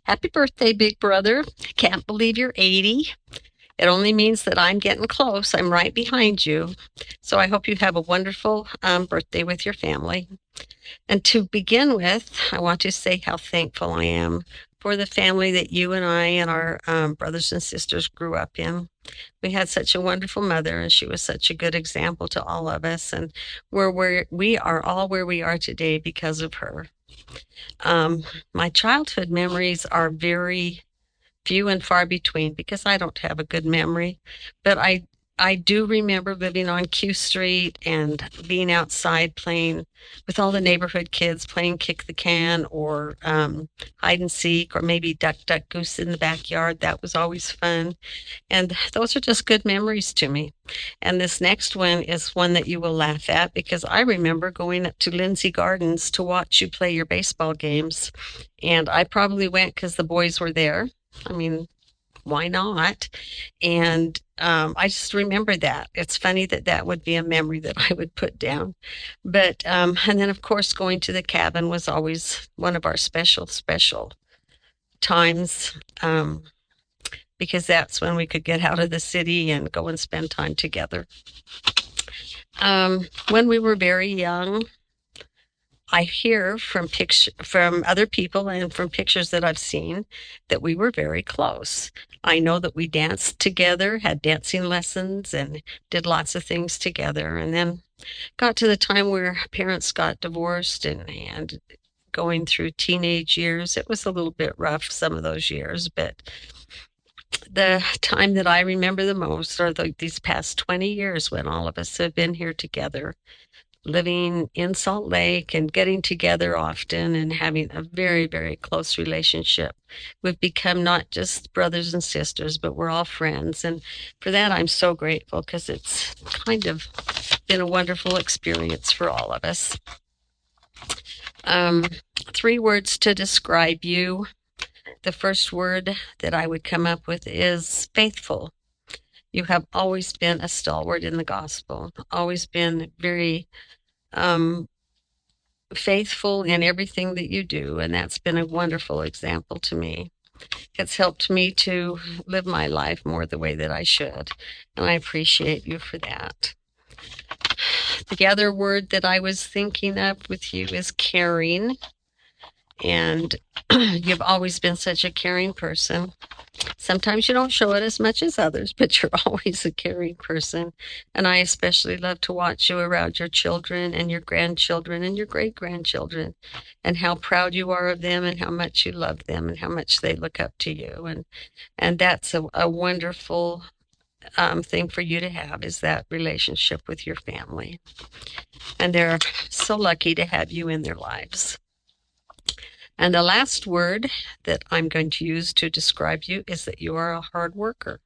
Happy birthday, big brother. Can't believe you're 80. It only means that I'm getting close. I'm right behind you. So I hope you have a wonderful birthday with your family. And to begin with, I want to say how thankful I am for the family that you and I and our brothers and sisters grew up in. We had such a wonderful mother, and she was such a good example to all of us. And we are all where we are today because of her. My childhood memories are very few and far between because I don't have a good memory, but I do remember living on Q Street and being outside playing with all the neighborhood kids, playing kick the can or hide and seek, or maybe duck, duck, goose in the backyard. That was always fun. And those are just good memories to me. And this next one is one that you will laugh at because I remember going up to Lindsay Gardens to watch you play your baseball games. And I probably went because the boys were there. I mean, why not? And I just remember that. It's funny that that would be a memory that I would put down. But, and then of course, going to the cabin was always one of our special times because that's when we could get out of the city and go and spend time together. When we were very young, I hear from other people and from pictures that I've seen that we were very close. I know that we danced together, had dancing lessons, and did lots of things together. And then got to the time where parents got divorced and going through teenage years. It was a little bit rough some of those years, but the time that I remember the most are these past 20 years when all of us have been here together, living in Salt Lake and getting together often and having a very, very close relationship. We've become not just brothers and sisters, but we're all friends. And for that, I'm so grateful because it's kind of been a wonderful experience for all of us. 3 words to describe you. The first word that I would come up with is faithful. You have always been a stalwart in the gospel, always been very faithful in everything that you do, and that's been a wonderful example to me. It's helped me to live my life more the way that I should, and I appreciate you for that. The other word that I was thinking of with you is caring, and you've always been such a caring person. Sometimes you don't show it as much as others, but you're always a caring person. And I especially love to watch you around your children and your grandchildren and your great-grandchildren and how proud you are of them and how much you love them and how much they look up to you. And that's a wonderful thing for you to have, is that relationship with your family. And they're so lucky to have you in their lives. And the last word that I'm going to use to describe you is that you are a hard worker.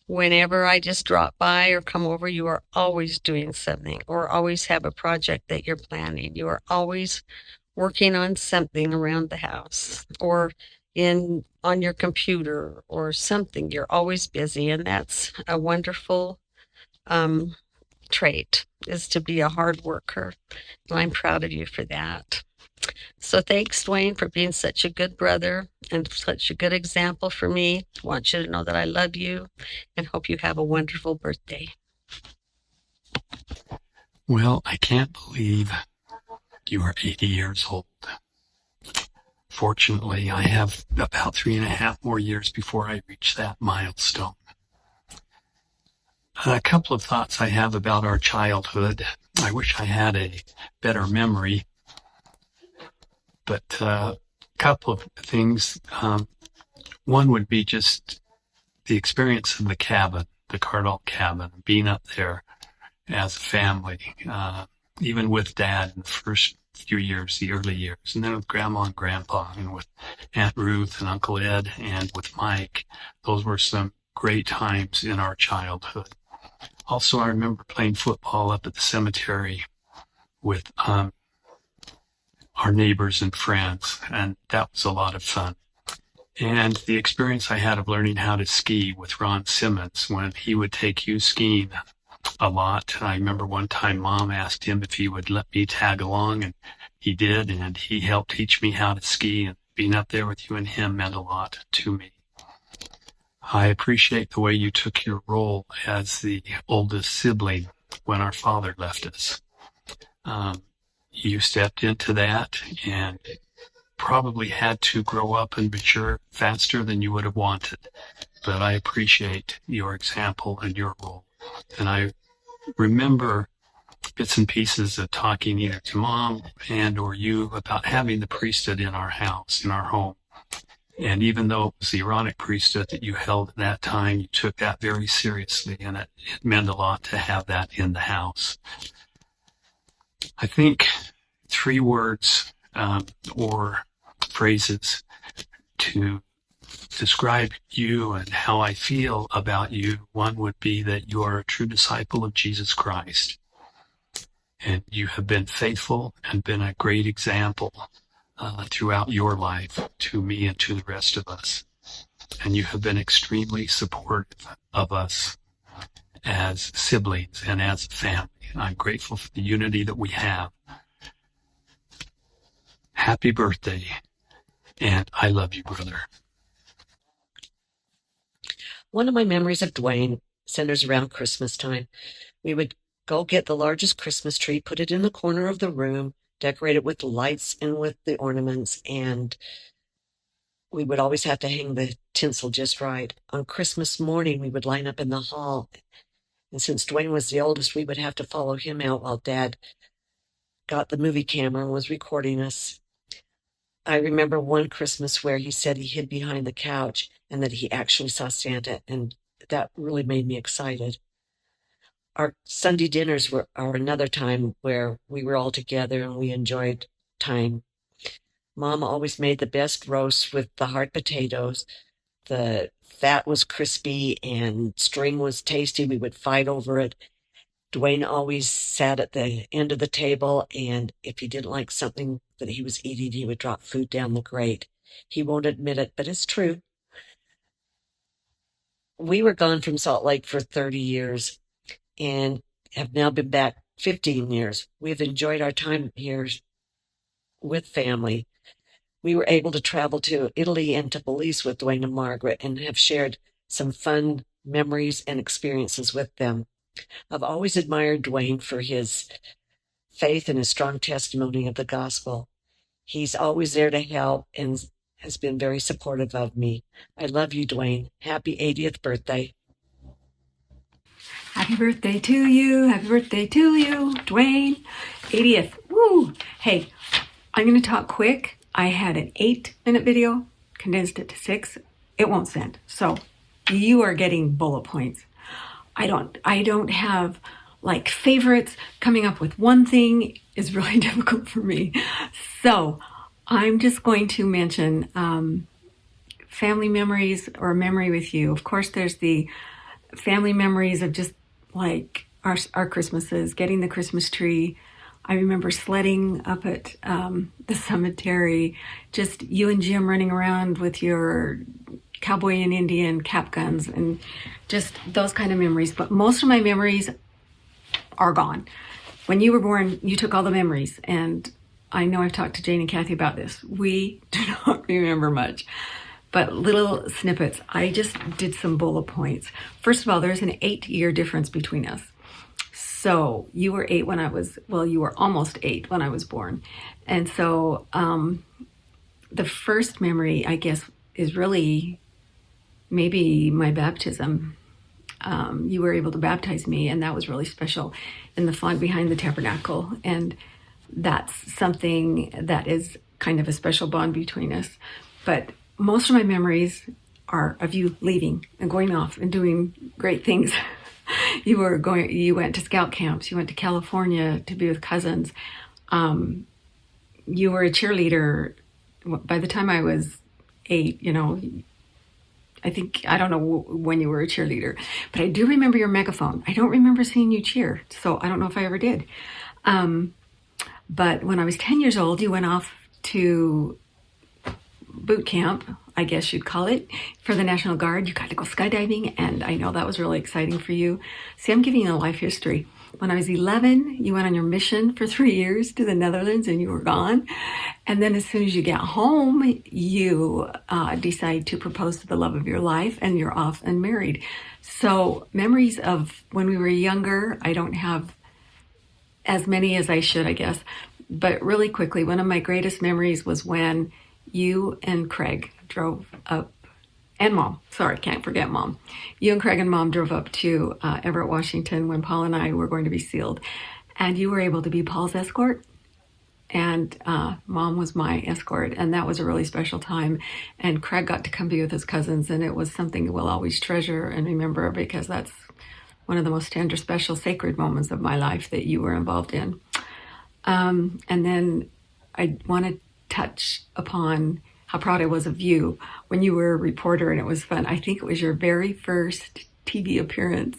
Whenever I just drop by or come over, you are always doing something or always have a project that you're planning. You are always working on something around the house or on your computer or something. You're always busy, and that's a wonderful trait, is to be a hard worker. And I'm proud of you for that. So thanks, Duane, for being such a good brother and such a good example for me. I want you to know that I love you and hope you have a wonderful birthday. Well, I can't believe you are 80 years old. Fortunately, I have about 3.5 more years before I reach that milestone. A couple of thoughts I have about our childhood. I wish I had a better memory. But a couple of things. One would be just the experience of the cabin, the Cardall cabin, being up there as a family, even with Dad in the first few years, the early years, and then with Grandma and Grandpa, and with Aunt Ruth and Uncle Ed, and with Mike. Those were some great times in our childhood. Also, I remember playing football up at the cemetery with our neighbors and friends, and that was a lot of fun. And the experience I had of learning how to ski with Ron Simmons when he would take you skiing a lot. I remember one time Mom asked him if he would let me tag along, and he did, and he helped teach me how to ski. And being up there with you and him meant a lot to me. I appreciate the way you took your role as the oldest sibling when our father left us. You stepped into that and probably had to grow up and mature faster than you would have wanted. But I appreciate your example and your role. And I remember bits and pieces of talking either to Mom and or you about having the priesthood in our house, in our home. And even though it was the Aaronic priesthood that you held at that time, you took that very seriously, and it meant a lot to have that in the house. I think 3 words or phrases to describe you and how I feel about you. One would be that you are a true disciple of Jesus Christ, and you have been faithful and been a great example throughout your life to me and to the rest of us. And you have been extremely supportive of us as siblings and as a family. I'm grateful for the unity that we have. Happy birthday, and I love you, brother. One of my memories of Duane centers around Christmas time. We would go get the largest Christmas tree, put it in the corner of the room, decorate it with the lights and with the ornaments, and we would always have to hang the tinsel just right. On Christmas morning, we would line up in the hall, and since Duane was the oldest, we would have to follow him out while Dad got the movie camera and was recording us. I remember one Christmas where he said he hid behind the couch and that he actually saw Santa, and that really made me excited. Our Sunday dinners are another time where we were all together and we enjoyed time. Mom always made the best roast with the hard potatoes. The fat was crispy and string was tasty. We would fight over it. Duane always sat at the end of the table, and if he didn't like something that he was eating, he would drop food down the grate. He won't admit it, but it's true. We were gone from Salt Lake for 30 years and have now been back 15 years. We've enjoyed our time here with family. We were able to travel to Italy and to Belize with Duane and Margaret and have shared some fun memories and experiences with them. I've always admired Duane for his faith and his strong testimony of the gospel. He's always there to help and has been very supportive of me. I love you, Duane. Happy 80th birthday. Happy birthday to you. Happy birthday to you, Duane. 80th. Woo! Hey, I'm going to talk quick. I had an 8-minute video, condensed it to 6. It won't send. So you are getting bullet points. I don't have like favorites. Coming up with one thing is really difficult for me. So I'm just going to mention family memories or a memory with you. Of course, there's the family memories of just like our Christmases, getting the Christmas tree. I remember sledding up at the cemetery, just you and Jim running around with your cowboy and Indian cap guns and just those kind of memories. But most of my memories are gone. When you were born, you took all the memories. And I know I've talked to Jane and Kathy about this. We do not remember much, but little snippets. I just did some bullet points. First of all, there's an 8-year difference between us. So you were 8 when you were almost 8 when I was born. And so the first memory, I guess, is really maybe my baptism. You were able to baptize me, and that was really special in the font behind the tabernacle. And that's something that is kind of a special bond between us. But most of my memories are of you leaving and going off and doing great things. You went to scout camps, you went to California to be with cousins. You were a cheerleader. By the time I was 8, I don't know when you were a cheerleader, but I do remember your megaphone. I don't remember seeing you cheer, so I don't know if I ever did. But when I was 10 years old, you went off to boot camp, I guess you'd call it, for the National Guard. You got to go skydiving, and I know that was really exciting for you. See, I'm giving you a life history. When I was 11, you went on your mission for 3 years to the Netherlands, and you were gone. And then as soon as you get home, you decide to propose to the love of your life, and you're off and married. So memories of when we were younger, I don't have as many as I should, I guess. But really quickly, one of my greatest memories was when you and Craig drove up, and Mom, sorry, can't forget Mom. You and Craig and Mom drove up to Everett, Washington when Paul and I were going to be sealed. And you were able to be Paul's escort, and Mom was my escort, and that was a really special time. And Craig got to come be with his cousins, and it was something we'll always treasure and remember, because that's one of the most tender, special, sacred moments of my life that you were involved in. And then I want to touch upon how proud I was of you when you were a reporter, and it was fun. I think it was your very first TV appearance,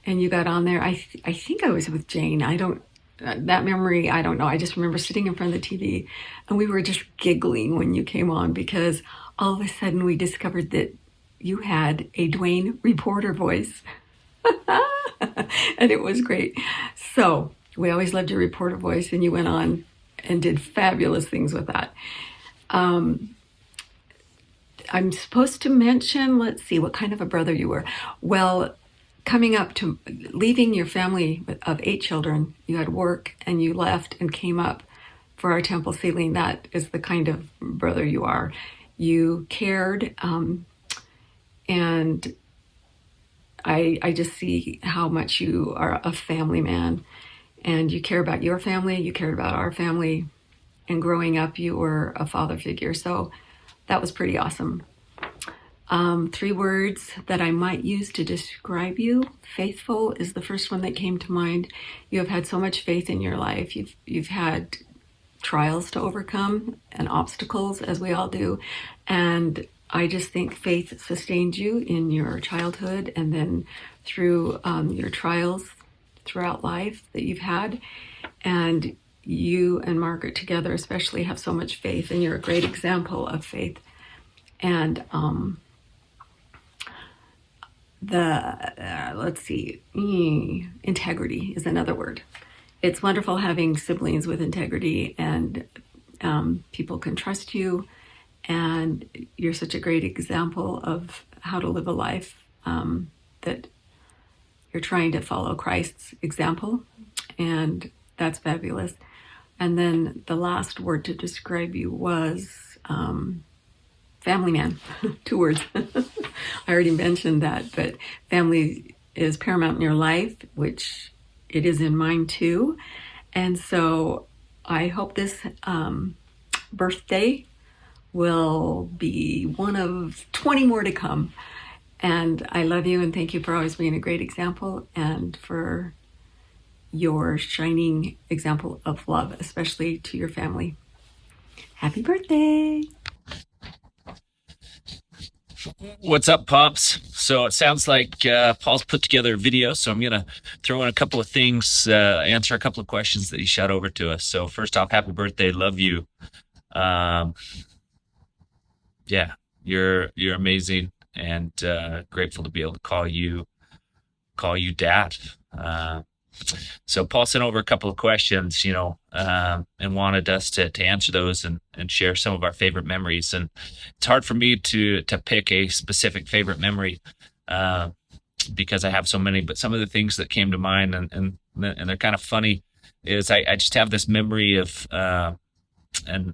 and you got on there. I think I was with Jane. I don't, that memory, I don't know. I just remember sitting in front of the TV, and we were just giggling when you came on, because all of a sudden we discovered that you had a Duane reporter voice. And it was great. So we always loved your reporter voice, and you went on and did fabulous things with that. I'm supposed to mention, let's see, what kind of a brother you were. Well, coming up to leaving your family of 8 children, you had work and you left and came up for our temple sealing. That is the kind of brother you are. You cared, and I just see how much you are a family man, and you care about your family, you cared about our family, and growing up you were a father figure. So that was pretty awesome. 3 words that I might use to describe you. Faithful is the first one that came to mind. You have had so much faith in your life. You've had trials to overcome and obstacles, as we all do. And I just think faith sustained you in your childhood, and then through your trials throughout life that you've had. And you and Margaret together especially have so much faith, and you're a great example of faith. And let's see, integrity is another word. It's wonderful having siblings with integrity, and people can trust you, and you're such a great example of how to live a life, that you're trying to follow Christ's example, and that's fabulous. And then the last word to describe you was family man. 2 words. I already mentioned that, but family is paramount in your life, which it is in mine too. And so I hope this birthday will be one of 20 more to come. And I love you, and thank you for always being a great example, and for your shining example of love, especially to your family. Happy birthday! What's up, Pops? So it sounds like Paul's put together a video, so I'm going to throw in a couple of things, answer a couple of questions that he shot over to us. So first off, happy birthday. Love you. Yeah, you're amazing, and grateful to be able to call you Dad. So Paul sent over a couple of questions, and wanted us to answer those and share some of our favorite memories. And it's hard for me to pick a specific favorite memory because I have so many. But some of the things that came to mind, and they're kind of funny, is I just have this memory of and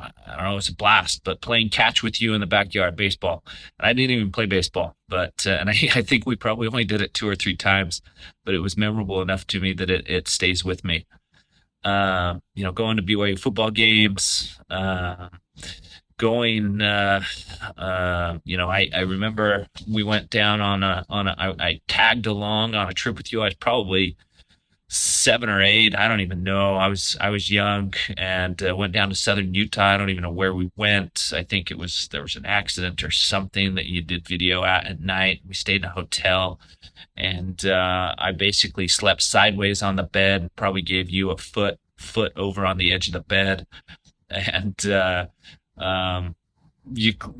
I don't know, it's a blast, but playing catch with you in the backyard, baseball. And I didn't even play baseball, but and I think we probably only did it 2 or 3 times, but it was memorable enough to me that it stays with me. Going to BYU football games, going. I remember we went down I tagged along on a trip with you. I was probably 7 or 8. I don't even know. I was young, and went down to southern Utah. I don't even know where we went. I think there was an accident or something that you did video at night. We stayed in a hotel, and I basically slept sideways on the bed. Probably gave you a foot over on the edge of the bed, and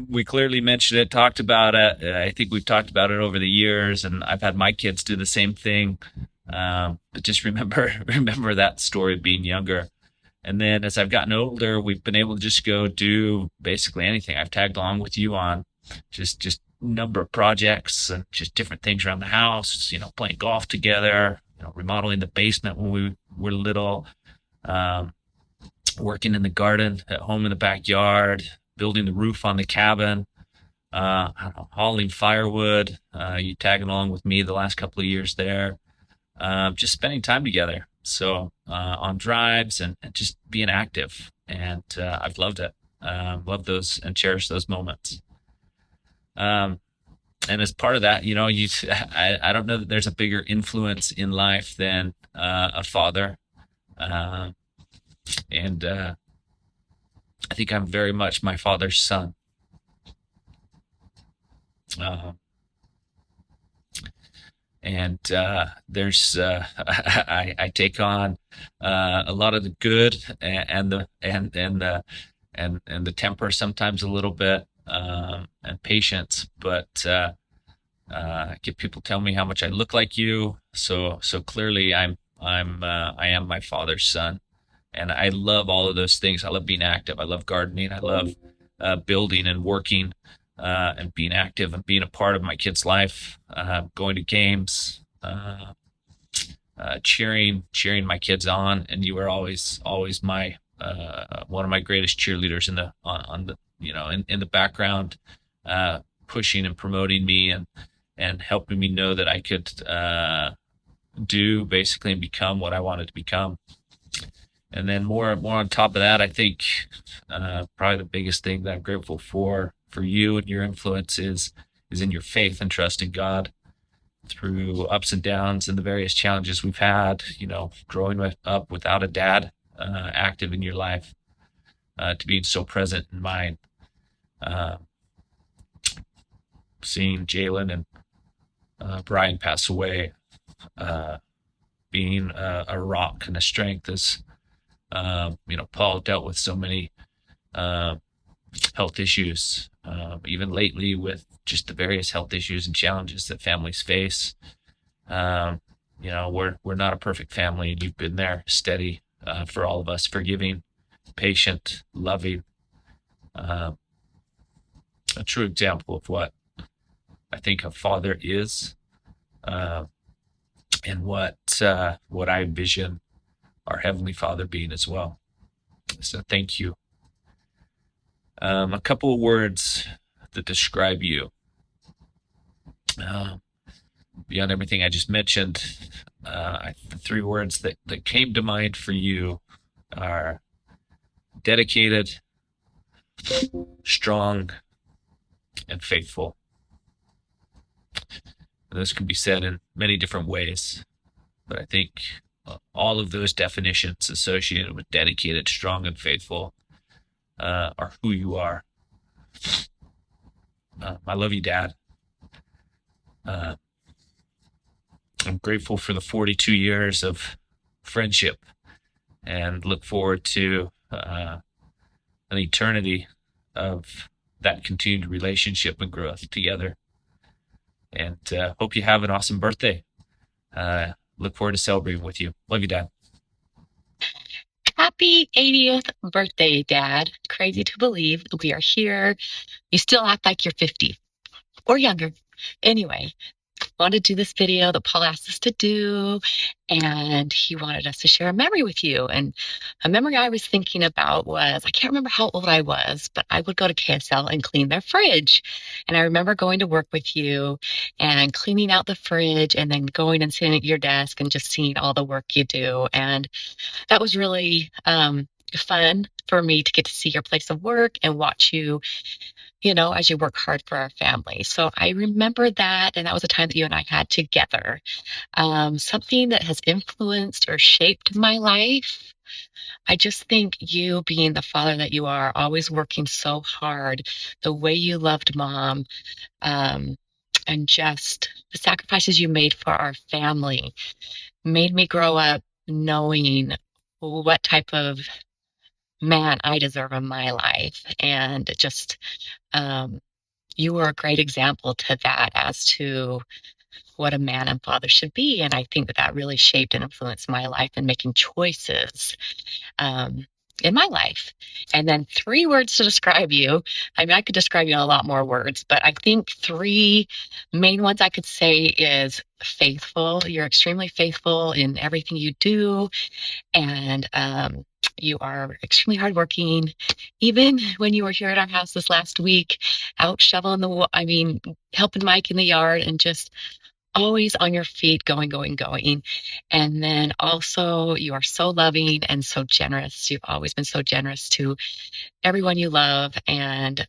we clearly mentioned it, talked about it. I think we've talked about it over the years, and I've had my kids do the same thing. But just remember that story of being younger. And then as I've gotten older, we've been able to just go do basically anything. I've tagged along with you on just number of projects and just different things around the house, playing golf together, remodeling the basement when we were little, working in the garden at home in the backyard, building the roof on the cabin, I don't know, hauling firewood. You tagging along with me the last couple of years there. Just spending time together. So on drives and just being active. And I've loved it. Love those and cherish those moments. And as part of that, I don't know that there's a bigger influence in life than a father. And I think I'm very much my father's son. And there's I take on a lot of the good and the temper sometimes a little bit, and patience, but I get people tell me how much I look like you, so clearly I am my father's son, and I love all of those things. I love being active. I love gardening. I love building and working. And being active and being a part of my kid's life, going to games, cheering my kids on. And you were always my one of my greatest cheerleaders in the background, pushing and promoting me and helping me know that I could do basically and become what I wanted to become. And then more on top of that, I think probably the biggest thing that I'm grateful for you and your influence is in your faith and trust in God through ups and downs and the various challenges we've had, growing up without a dad active in your life, to being so present in mine, seeing Jalen and Brian pass away, being a rock and a strength as Paul dealt with so many health issues, even lately with just the various health issues and challenges that families face. We're not a perfect family, and you've been there steady for all of us, forgiving, patient, loving, a true example of what I think a father is, and what I envision our Heavenly Father being as well. So thank you. A couple of words that describe you. Beyond everything I just mentioned, the three words that came to mind for you are dedicated, strong, and faithful. And those can be said in many different ways, but I think all of those definitions associated with dedicated, strong, and faithful are who you are. I love you, Dad. I'm grateful for the 42 years of friendship and look forward to an eternity of that continued relationship and growth together. And hope you have an awesome birthday. Look forward to celebrating with you. Love you, Dad. Happy 80th birthday, Dad. Crazy to believe we are here. You still act like you're 50 or younger. Anyway, wanted to do this video that Paul asked us to do, and he wanted us to share a memory with you. And a memory I was thinking about was, I can't remember how old I was, but I would go to KSL and clean their fridge. And I remember going to work with you and cleaning out the fridge and then going and sitting at your desk and just seeing all the work you do. And that was really fun for me to get to see your place of work and watch you, as you work hard for our family. So I remember that, and that was a time that you and I had together. Something that has influenced or shaped my life. I just think you being the father that you are, always working so hard, the way you loved Mom, and just the sacrifices you made for our family made me grow up knowing what type of man I deserve in my life. And just, you were a great example to that as to what a man and father should be. And I think that really shaped and influenced my life in making choices in my life. And then 3 words to describe you. I mean, I could describe you in a lot more words, but I think 3 main ones I could say is faithful. You're extremely faithful in everything you do. And you are extremely hardworking. Even when you were here at our house this last week, out shoveling helping Mike in the yard, and just always on your feet, going, going, going. And then also, you are so loving and so generous. You've always been so generous to everyone you love. And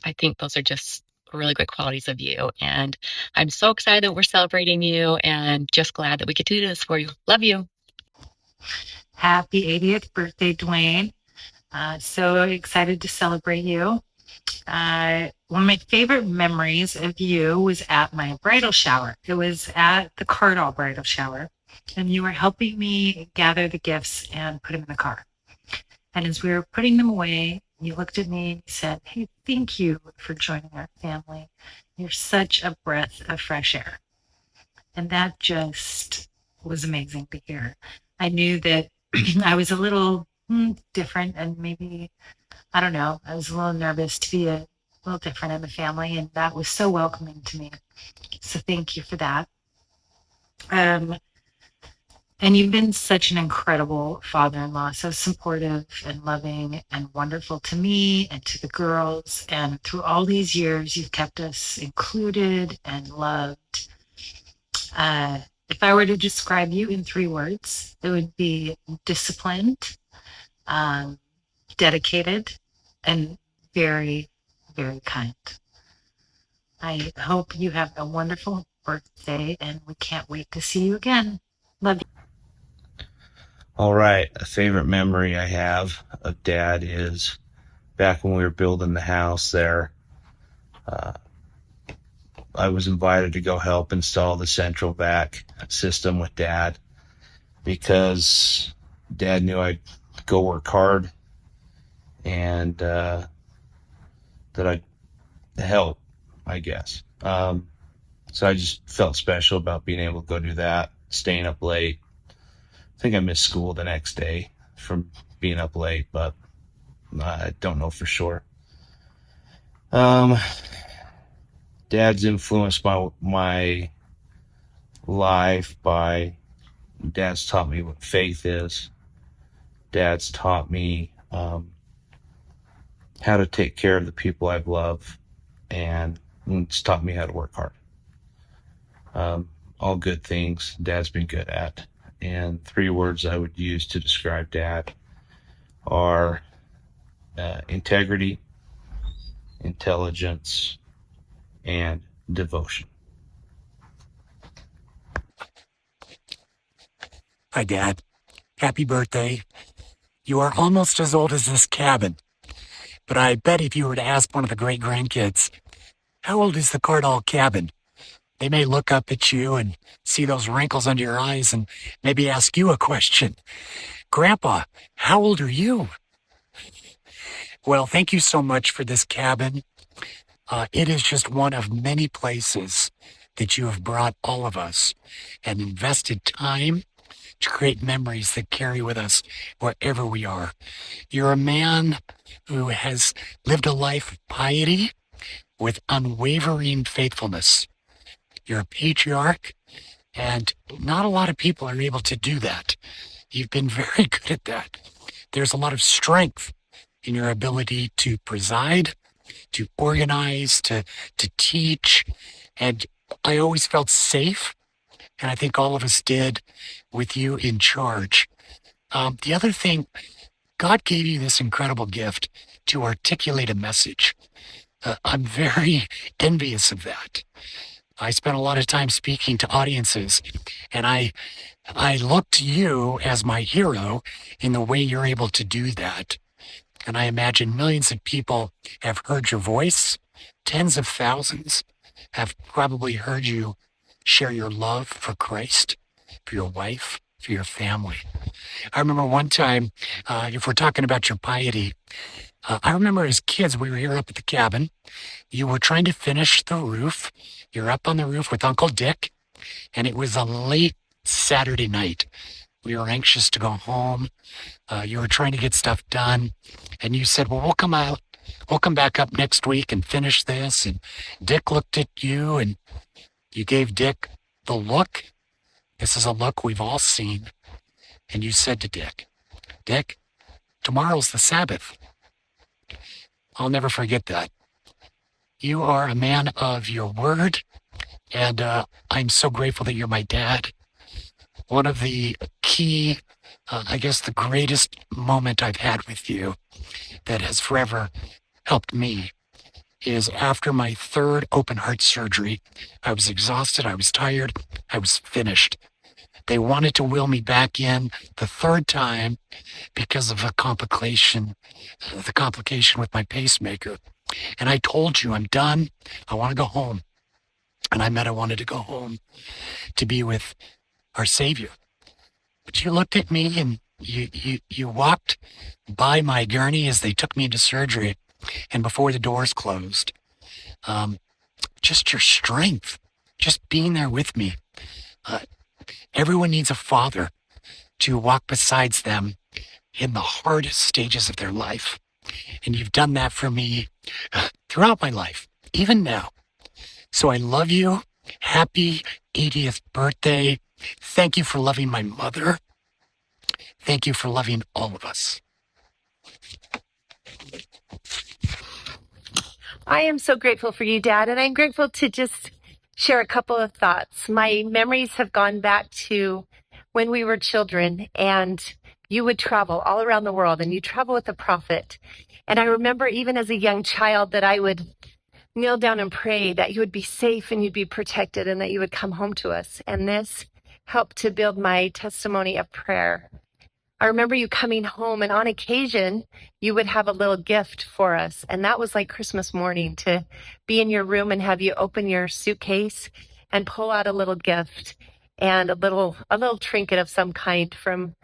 I think those are just really great qualities of you. And I'm so excited that we're celebrating you, and just glad that we could do this for you. Love you. Happy 80th birthday, Duane. So excited to celebrate you. One of my favorite memories of you was at my bridal shower. It was at the Cardall bridal shower, and you were helping me gather the gifts and put them in the car. And as we were putting them away, you looked at me and you said, "Hey, thank you for joining our family. You're such a breath of fresh air." And that just was amazing to hear. I knew that I was a little different, and maybe, I don't know, I was a little nervous to be a little different in the family, and that was so welcoming to me. So thank you for that. And you've been such an incredible father-in-law, so supportive and loving and wonderful to me and to the girls. And through all these years, you've kept us included and loved. If I were to describe you in 3 words, it would be disciplined, dedicated, and very, very kind. I hope you have a wonderful birthday, and we can't wait to see you again. Love you. All right. A favorite memory I have of Dad is back when we were building the house there. I was invited to go help install the central vac system with Dad because Dad knew I'd go work hard and that I'd help, I guess. So I just felt special about being able to go do that, staying up late. I think I missed school the next day from being up late, but I don't know for sure. Dad's influenced my life by Dad's taught me what faith is. Dad's taught me how to take care of the people I've loved, and it's taught me how to work hard. All good things Dad's been good at. And 3 words I would use to describe Dad are integrity, intelligence, and devotion. Hi, Dad. Happy birthday. You are almost as old as this cabin, but I bet if you were to ask one of the great-grandkids, how old is the Cardall cabin? They may look up at you and see those wrinkles under your eyes and maybe ask you a question. Grandpa, how old are you? Well, thank you so much for this cabin. It is just one of many places that you have brought all of us and invested time to create memories that carry with us wherever we are. You're a man who has lived a life of piety with unwavering faithfulness. You're a patriarch, and not a lot of people are able to do that. You've been very good at that. There's a lot of strength in your ability to preside, to organize, to teach, and I always felt safe, and I think all of us did, with you in charge. The other thing, God gave you this incredible gift to articulate a message. I'm very envious of that. I spent a lot of time speaking to audiences, and I look to you as my hero in the way you're able to do that. And I imagine millions of people have heard your voice. Tens of thousands have probably heard you share your love for Christ, for your wife, for your family. I remember one time, if we're talking about your piety, I remember as kids, we were here up at the cabin. You were trying to finish the roof. You're up on the roof with Uncle Dick, and it was a late Saturday night. We were anxious to go home. You were trying to get stuff done. And you said, well, we'll come out. We'll come back up next week and finish this. And Dick looked at you and you gave Dick the look. This is a look we've all seen. And you said to Dick, Dick, tomorrow's the Sabbath. I'll never forget that. You are a man of your word. And I'm so grateful that you're my dad. One of the key, I guess the greatest moment I've had with you that has forever helped me is after my third open heart surgery. I was exhausted, I was tired, I was finished. They wanted to wheel me back in the third time because of a complication, the complication with my pacemaker. And I told you, I'm done, I want to go home. And I meant I wanted to go home to be with our Savior. But you looked at me and you walked by my gurney as they took me into surgery, and before the doors closed, just your strength, just being there with me. Everyone needs a father to walk beside them in the hardest stages of their life. And you've done that for me throughout my life, even now. So I love you. Happy 80th birthday. Thank you for loving my mother. Thank you for loving all of us. I am so grateful for you, Dad, and I'm grateful to just share a couple of thoughts. My memories have gone back to when we were children, and you would travel all around the world, and you travel with a prophet. And I remember even as a young child that I would kneel down and pray that you would be safe and you'd be protected and that you would come home to us. And this helped to build my testimony of prayer. I remember you coming home, and on occasion, you would have a little gift for us. And that was like Christmas morning, to be in your room and have you open your suitcase and pull out a little gift and a little trinket of some kind from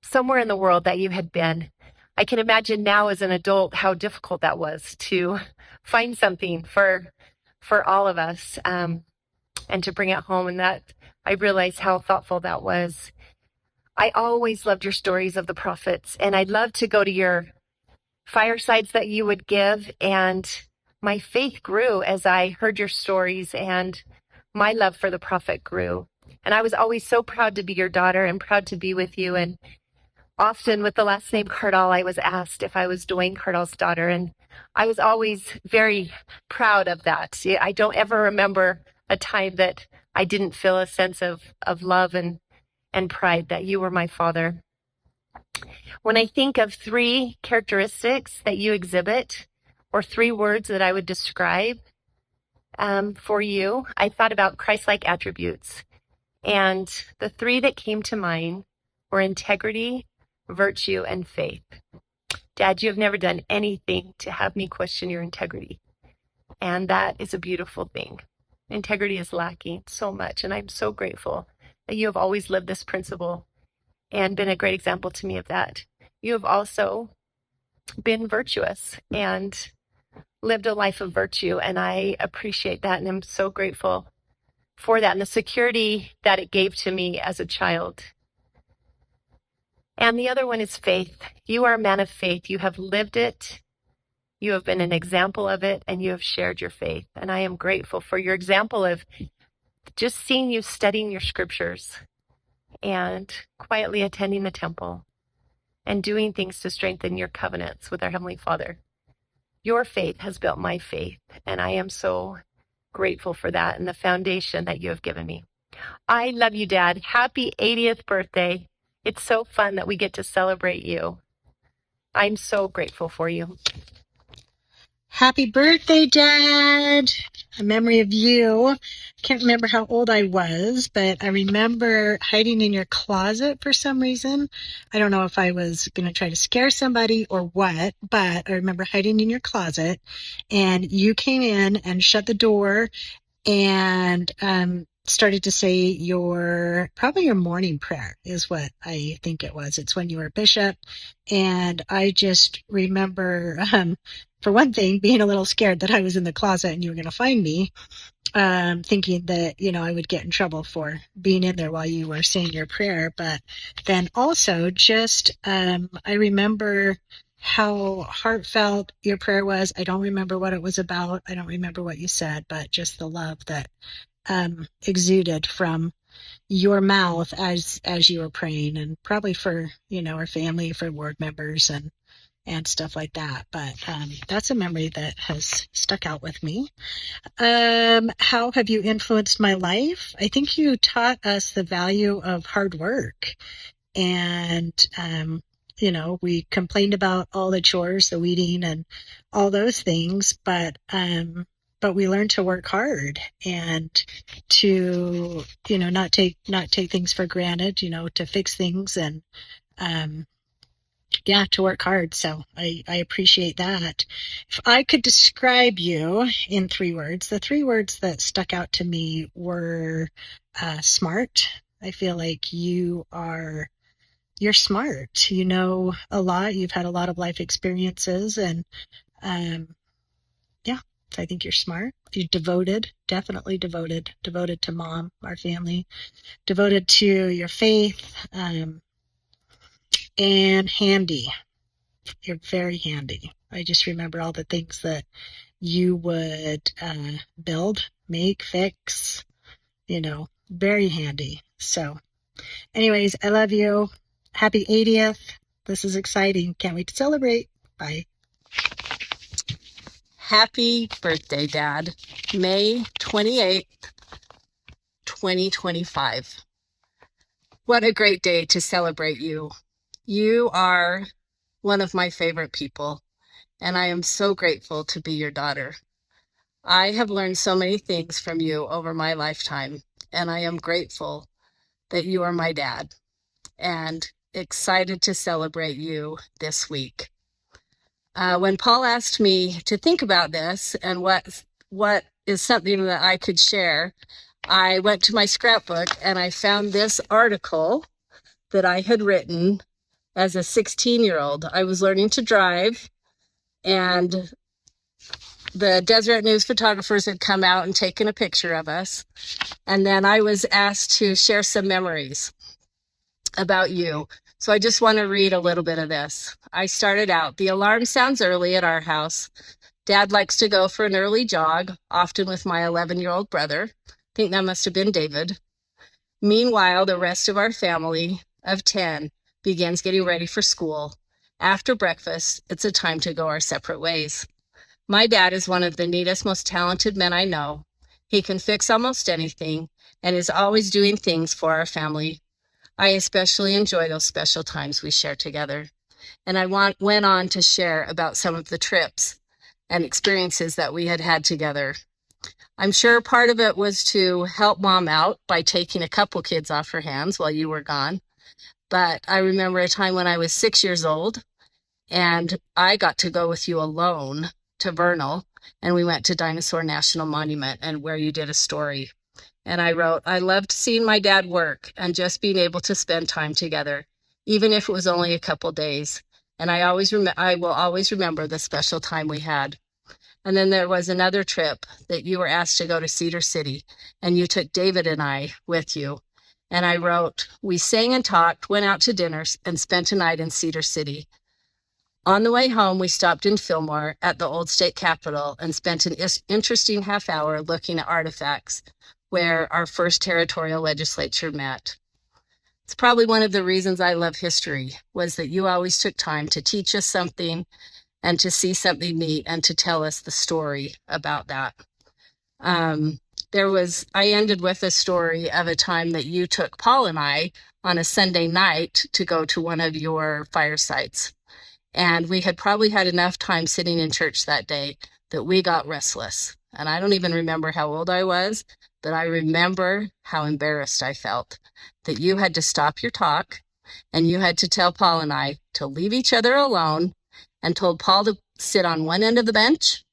somewhere in the world that you had been. I can imagine now as an adult how difficult that was to find something for all of us and to bring it home. And that I realized how thoughtful that was. I always loved your stories of the prophets, and I'd love to go to your firesides that you would give. And my faith grew as I heard your stories, and my love for the prophet grew. And I was always so proud to be your daughter and proud to be with you. And often with the last name Cardall, I was asked if I was Duane Cardall's daughter. And I was always very proud of that. I don't ever remember a time that I didn't feel a sense of love and pride that you were my father. When I think of 3 characteristics that you exhibit, or 3 words that I would describe for you, I thought about Christ-like attributes. And the 3 that came to mind were integrity, virtue, and faith. Dad, you have never done anything to have me question your integrity. And that is a beautiful thing. Integrity is lacking so much, and I'm so grateful that you have always lived this principle and been a great example to me of that. You have also been virtuous and lived a life of virtue, and I appreciate that, and I'm so grateful for that and the security that it gave to me as a child. And the other one is faith. You are a man of faith. You have lived it. You have been an example of it, and you have shared your faith. And I am grateful for your example of just seeing you studying your scriptures and quietly attending the temple and doing things to strengthen your covenants with our Heavenly Father. Your faith has built my faith, and I am so grateful for that and the foundation that you have given me. I love you, Dad. Happy 80th birthday. It's so fun that we get to celebrate you. I'm so grateful for you. Happy birthday, Dad. A memory of you. Can't remember how old I was, but I remember hiding in your closet for some reason. I don't know if I was going to try to scare somebody or what, but I remember hiding in your closet, and you came in and shut the door and started to say probably your morning prayer is what I think it was. It's when you were bishop. And I just remember, for one thing, being a little scared that I was in the closet and you were going to find me. thinking that, I would get in trouble for being in there while you were saying your prayer. But then also just, I remember how heartfelt your prayer was. I don't remember what it was about. I don't remember what you said, but just the love that exuded from your mouth as you were praying, and probably for, our family, for ward members and stuff like that. But that's a memory that has stuck out with me. How have you influenced my life? I think you taught us the value of hard work. And, we complained about all the chores, the weeding and all those things, but we learned to work hard and to, not take things for granted, to fix things and, to work hard. So I appreciate that. If I could describe you in 3 words, the 3 words that stuck out to me were smart. I feel like you're smart. You know a lot. You've had a lot of life experiences, and I think you're smart. You're devoted, definitely devoted to Mom, our family, devoted to your faith, and handy. You're very handy. I just remember all the things that you would build, make, fix, very handy. So anyways, I love you. Happy 80th. This is exciting. Can't wait to celebrate. Bye. Happy birthday, Dad. May 28th, 2025. What a great day to celebrate you. You are one of my favorite people, and I am so grateful to be your daughter. I have learned so many things from you over my lifetime, and I am grateful that you are my dad, and excited to celebrate you this week. When Paul asked me to think about this and what is something that I could share, I went to my scrapbook and I found this article that I had written as a 16-year-old. I was learning to drive, and the Deseret News photographers had come out and taken a picture of us. And then I was asked to share some memories about you. So I just want to read a little bit of this. I started out, the alarm sounds early at our house. Dad likes to go for an early jog, often with my 11-year-old brother. I think that must have been David. Meanwhile, the rest of our family of 10 begins getting ready for school. After breakfast, it's a time to go our separate ways. My dad is one of the neatest, most talented men I know. He can fix almost anything and is always doing things for our family. I especially enjoy those special times we share together. And I went on to share about some of the trips and experiences that we had had together. I'm sure part of it was to help Mom out by taking a couple kids off her hands while you were gone. But I remember a time when I was 6 years old, and I got to go with you alone to Vernal, and we went to Dinosaur National Monument, and where you did a story. And I wrote, I loved seeing my dad work and just being able to spend time together, even if it was only a couple days. And I will always remember the special time we had. And then there was another trip that you were asked to go to Cedar City, and you took David and I with you. And I wrote, we sang and talked, went out to dinner, and spent a night in Cedar City. On the way home, we stopped in Fillmore at the old state capitol and spent an interesting half hour looking at artifacts where our first territorial legislature met. It's probably one of the reasons I love history, was that you always took time to teach us something and to see something neat and to tell us the story about that. I ended with a story of a time that you took Paul and I on a Sunday night to go to one of your fire sites. And we had probably had enough time sitting in church that day that we got restless. And I don't even remember how old I was, but I remember how embarrassed I felt that you had to stop your talk and you had to tell Paul and I to leave each other alone, and told Paul to sit on one end of the bench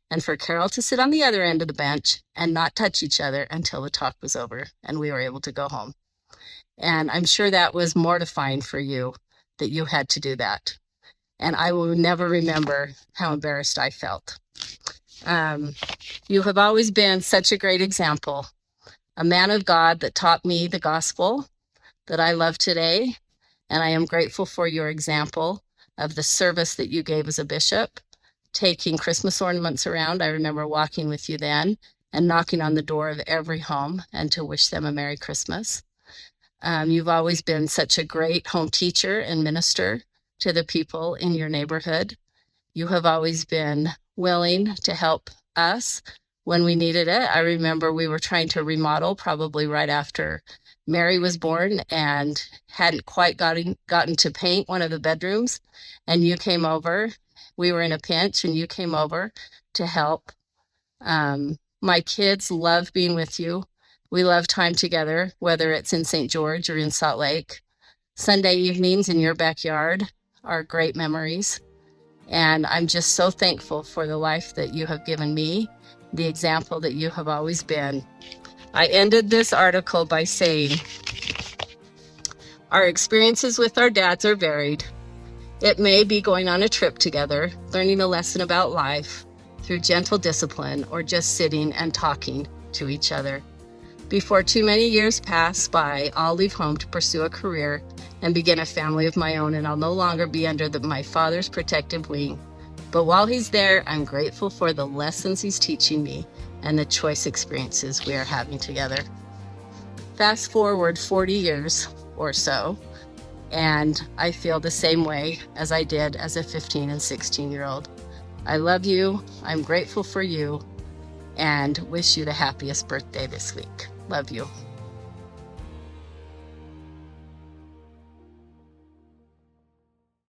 and for Carol to sit on the other end of the bench and not touch each other until the talk was over and we were able to go home. And I'm sure that was mortifying for you, that you had to do that. And I will never remember how embarrassed I felt. You have always been such a great example, a man of God that taught me the gospel that I love today. And I am grateful for your example of the service that you gave as a bishop, taking Christmas ornaments around. I remember walking with you then and knocking on the door of every home and to wish them a Merry Christmas. You've always been such a great home teacher and minister to the people in your neighborhood. You have always been willing to help us when we needed it. I remember we were trying to remodel probably right after Mary was born and hadn't quite gotten to paint one of the bedrooms, and you came over. We were in a pinch and you came over to help. My kids love being with you. We love time together, whether it's in St. George or in Salt Lake. Sunday evenings in your backyard are great memories. And I'm just so thankful for the life that you have given me, the example that you have always been. I ended this article by saying, our experiences with our dads are varied. It may be going on a trip together, learning a lesson about life through gentle discipline, or just sitting and talking to each other. Before too many years pass by, I'll leave home to pursue a career and begin a family of my own, and I'll no longer be under my father's protective wing. But while he's there, I'm grateful for the lessons he's teaching me and the choice experiences we are having together. Fast forward 40 years or so, and I feel the same way as I did as a 15 and 16-year-old. I love you, I'm grateful for you, and wish you the happiest birthday this week. Love you.